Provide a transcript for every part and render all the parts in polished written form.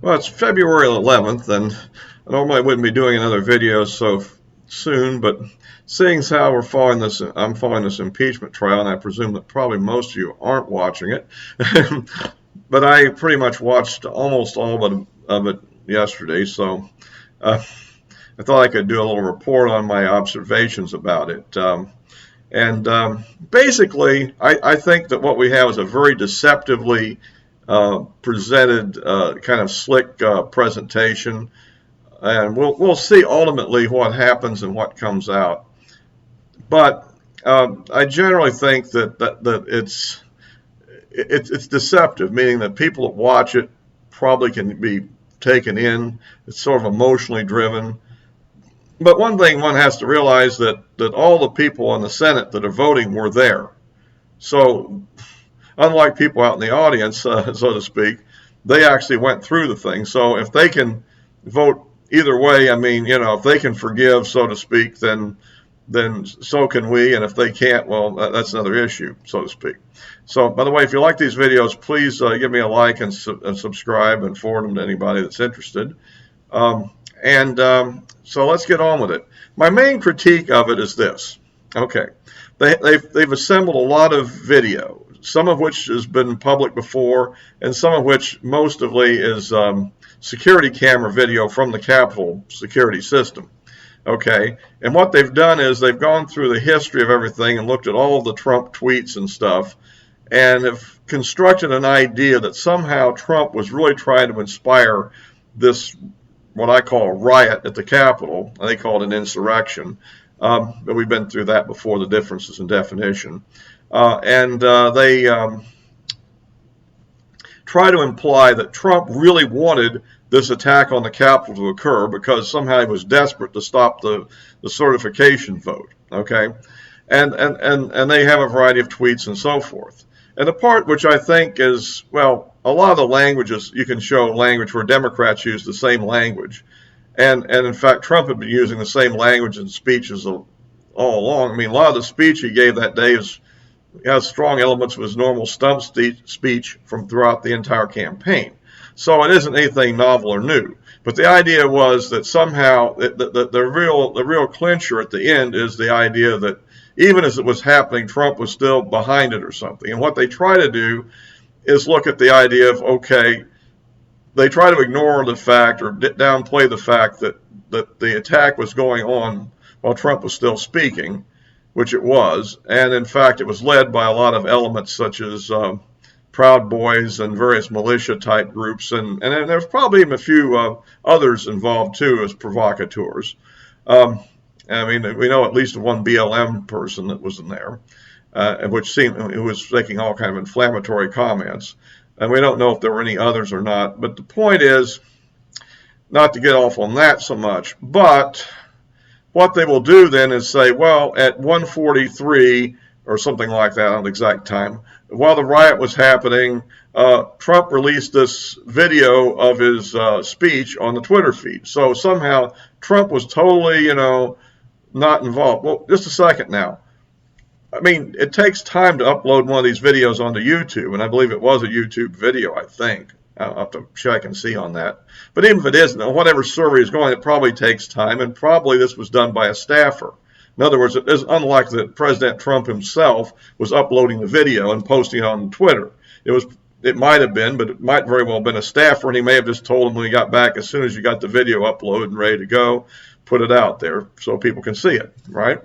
Well, it's February 11th, and I normally wouldn't be doing another video so soon, but seeing as how I'm following this impeachment trial, and I presume that probably most of you aren't watching it, but I pretty much watched almost all of it yesterday, so I thought I could do a little report on my observations about it. Basically, I think that what we have is a very deceptively presented kind of slick presentation, and we'll see ultimately what happens and what comes out. But I generally think that it's deceptive, meaning that people that watch it probably can be taken in. It's sort of emotionally driven. But one thing one has to realize that all the people in the Senate that are voting were there. So unlike people out in the audience, so to speak, they actually went through the thing. So if they can vote either way, I mean, if they can forgive, so to speak, then so can we. And if they can't, well, that's another issue, so to speak. So, by the way, if you like these videos, please give me a like and subscribe and forward them to anybody that's interested. So let's get on with it. My main critique of it is this. Okay, they've assembled a lot of video, some of which has been public before, and some of which mostly is security camera video from the Capitol security system. Okay, and what they've done is they've gone through the history of everything and looked at all of the Trump tweets and stuff, and have constructed an idea that somehow Trump was really trying to inspire this, what I call a riot at the Capitol. They call it an insurrection, but we've been through that before, the differences in definition. They try to imply that Trump really wanted this attack on the Capitol to occur because somehow he was desperate to stop the certification vote. Okay, and they have a variety of tweets and so forth. And the part which I think is, well, a lot of the languages, you can show language where Democrats use the same language. And in fact, Trump had been using the same language in speeches all along. I mean, a lot of the speech he gave that day has strong elements of his normal stump speech from throughout the entire campaign. So it isn't anything novel or new. But the idea was that somehow the real clincher at the end is the idea that even as it was happening, Trump was still behind it or something. And what they try to do is look at the idea of, okay, they try to ignore the fact or downplay the fact that the attack was going on while Trump was still speaking, which it was. And in fact, it was led by a lot of elements such as Proud Boys and various militia type groups. And there's probably even a few others involved too as provocateurs. I mean, we know at least one BLM person that was in there, who was making all kind of inflammatory comments. And we don't know if there were any others or not. But the point is, not to get off on that so much, but what they will do then is say, well, at 1:43 or something like that on the exact time, while the riot was happening, Trump released this video of his speech on the Twitter feed. So somehow Trump was totally, not involved. Well, just a second now. I mean, it takes time to upload one of these videos onto YouTube, and I believe it was a YouTube video, I think. I'll have to check and see on that. But even if it isn't, whatever server is going, it probably takes time, and probably this was done by a staffer. In other words, it is unlikely that President Trump himself was uploading the video and posting it on Twitter. It might have been, but it might very well have been a staffer, and he may have just told him when he got back, as soon as you got the video uploaded and ready to go, put it out there so people can see it, right?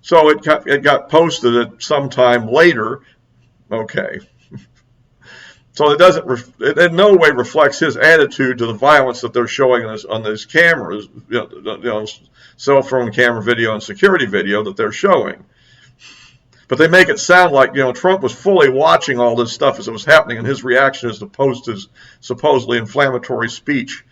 So it got posted at some time later. Okay. So it in no way reflects his attitude to the violence that they're showing on these cameras, cell phone camera video and security video that they're showing. But they make it sound like, Trump was fully watching all this stuff as it was happening, and his reaction is to post his supposedly inflammatory speech,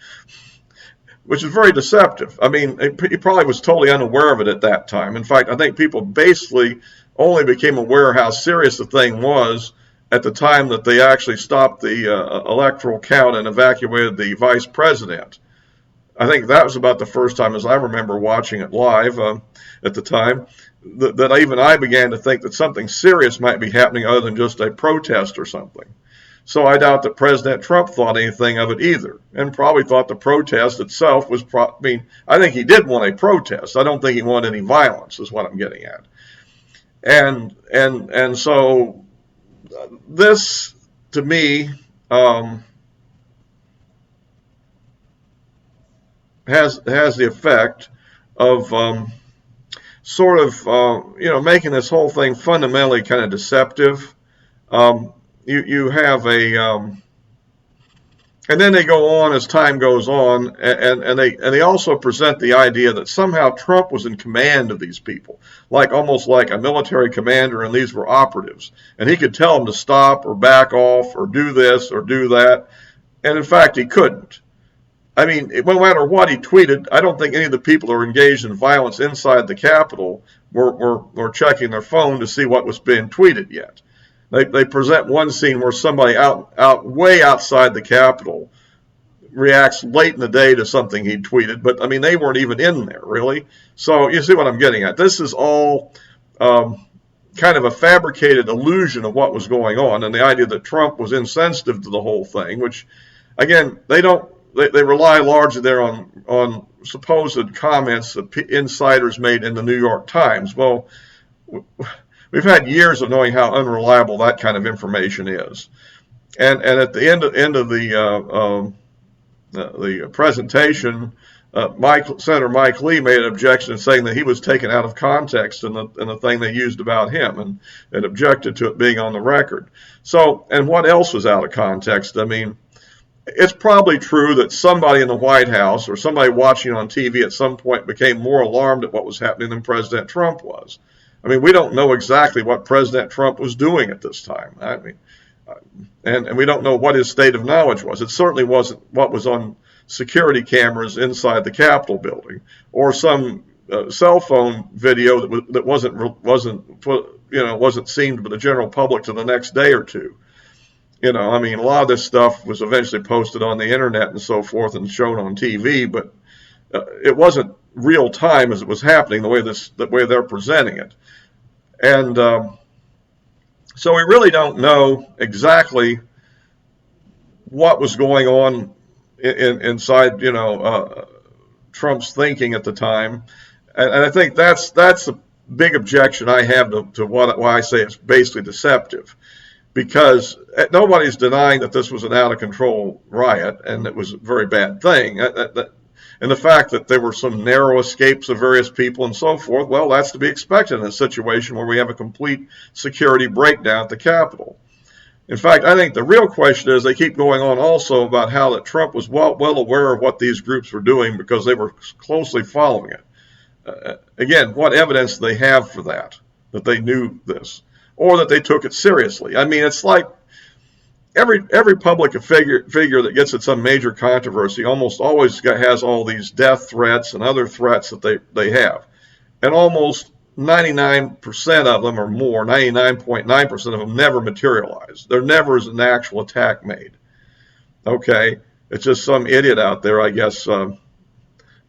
which is very deceptive. I mean, he probably was totally unaware of it at that time. In fact, I think people basically only became aware how serious the thing was at the time that they actually stopped the electoral count and evacuated the vice president. I think that was about the first time, as I remember watching it live at the time, that even I began to think that something serious might be happening other than just a protest or something. So I doubt that President Trump thought anything of it either, and probably thought the protest itself was. I think he did want a protest. I don't think he wanted any violence, is what I'm getting at. And so this, to me, has the effect of sort of making this whole thing fundamentally kind of deceptive. You have and then they go on as time goes on, and they also present the idea that somehow Trump was in command of these people, like almost like a military commander, and these were operatives, and he could tell them to stop or back off or do this or do that, and in fact he couldn't. I mean, no matter what he tweeted, I don't think any of the people who were engaged in violence inside the Capitol were checking their phone to see what was being tweeted yet. They present one scene where somebody way outside the Capitol reacts late in the day to something he tweeted, but I mean, they weren't even in there, really. So you see what I'm getting at. This is all kind of a fabricated illusion of what was going on, and the idea that Trump was insensitive to the whole thing, which, again, they rely largely there on supposed comments that insiders made in the New York Times. Well, we've had years of knowing how unreliable that kind of information is. And at the end of the presentation, Senator Mike Lee made an objection saying that he was taken out of context in the thing they used about him, and objected to it being on the record. So, and what else was out of context? I mean, it's probably true that somebody in the White House or somebody watching on TV at some point became more alarmed at what was happening than President Trump was. I mean, we don't know exactly what President Trump was doing at this time. I mean, and we don't know what his state of knowledge was. It certainly wasn't what was on security cameras inside the Capitol building, or some cell phone video that wasn't seen to the general public till the next day or two. I mean, a lot of this stuff was eventually posted on the internet and so forth and shown on TV, but it wasn't real time as it was happening the way they're presenting it. And so we really don't know exactly what was going on inside, Trump's thinking at the time. And I think that's a big objection I have to why I say it's basically deceptive. Because nobody's denying that this was an out-of-control riot, and it was a very bad thing. And the fact that there were some narrow escapes of various people and so forth, well, that's to be expected in a situation where we have a complete security breakdown at the Capitol. In fact, I think the real question is they keep going on also about how that Trump was well aware of what these groups were doing because they were closely following it. Again, what evidence do they have for that they knew this? Or that they took it seriously. I mean, it's like every public figure that gets in some major controversy almost always has all these death threats and other threats that they have. And almost 99% of them or more, 99.9% of them never materialize. There never is an actual attack made. Okay? It's just some idiot out there, I guess,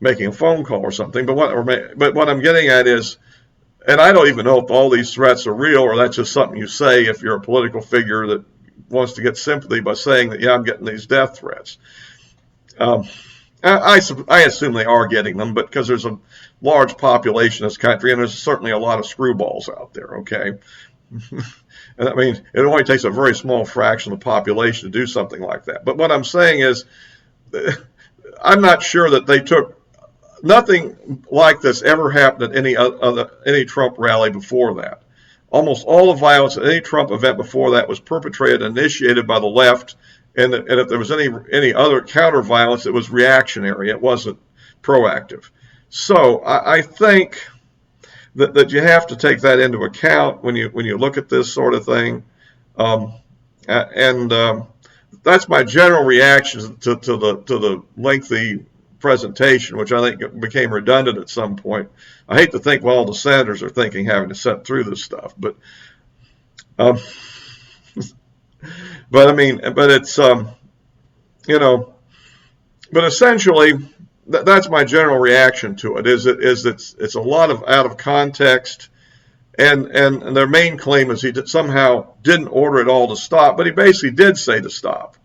making a phone call or something. But what I'm getting at is, and I don't even know if all these threats are real or that's just something you say if you're a political figure that wants to get sympathy by saying that, yeah, I'm getting these death threats. I assume they are getting them, but because there's a large population in this country, and there's certainly a lot of screwballs out there, okay? And I mean, it only takes a very small fraction of the population to do something like that. But what I'm saying is, I'm not sure that they took. Nothing like this ever happened at any Trump rally before that. Almost all the violence at any Trump event before that was perpetrated and initiated by the left, and if there was any other counter violence, it was reactionary. It wasn't proactive. So I think that you have to take that into account when you look at this sort of thing, and that's my general reaction to the lengthy presentation, which I think became redundant at some point. I hate to think what all the senators are thinking having to sit through this stuff, but it's but essentially that's my general reaction to it. It's a lot of out of context And their main claim is he somehow didn't order it all to stop, but he basically did say to stop.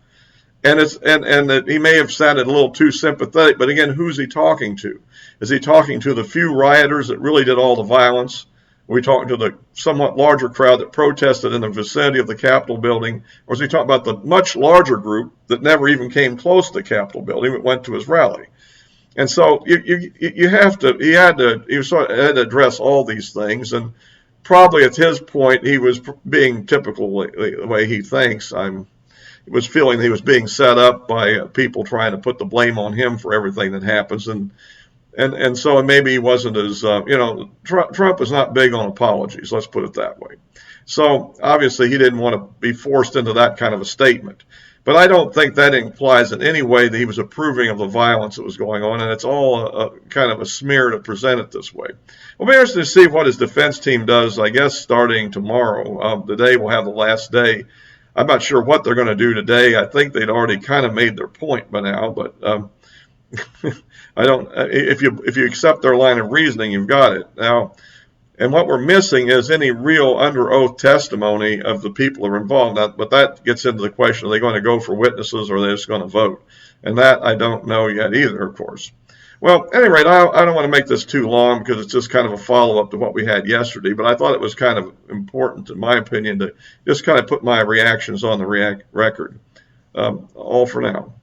And that he may have sounded a little too sympathetic, but again, who's he talking to? Is he talking to the few rioters that really did all the violence? Are we talking to the somewhat larger crowd that protested in the vicinity of the Capitol building? Or is he talking about the much larger group that never even came close to the Capitol building but went to his rally? And so you have to, he had to address all these things. And probably at his point, he was being typical the way he thinks. Was feeling he was being set up by people trying to put the blame on him for everything that happens. And so maybe he wasn't as, Trump is not big on apologies, let's put it that way. So obviously he didn't want to be forced into that kind of a statement. But I don't think that implies in any way that he was approving of the violence that was going on, and it's all a kind of a smear to present it this way. We'll be interested to see what his defense team does, I guess, starting tomorrow. Today we'll have the last day. I'm not sure what they're going to do today. I think they'd already kind of made their point by now, but I don't. If you accept their line of reasoning, you've got it now. And what we're missing is any real under oath testimony of the people that are involved. But that gets into the question: are they going to go for witnesses, or are they just going to vote? And that I don't know yet either, of course. Well, at any rate, I don't want to make this too long because it's just kind of a follow-up to what we had yesterday. But I thought it was kind of important, in my opinion, to just kind of put my reactions on the record. All for now.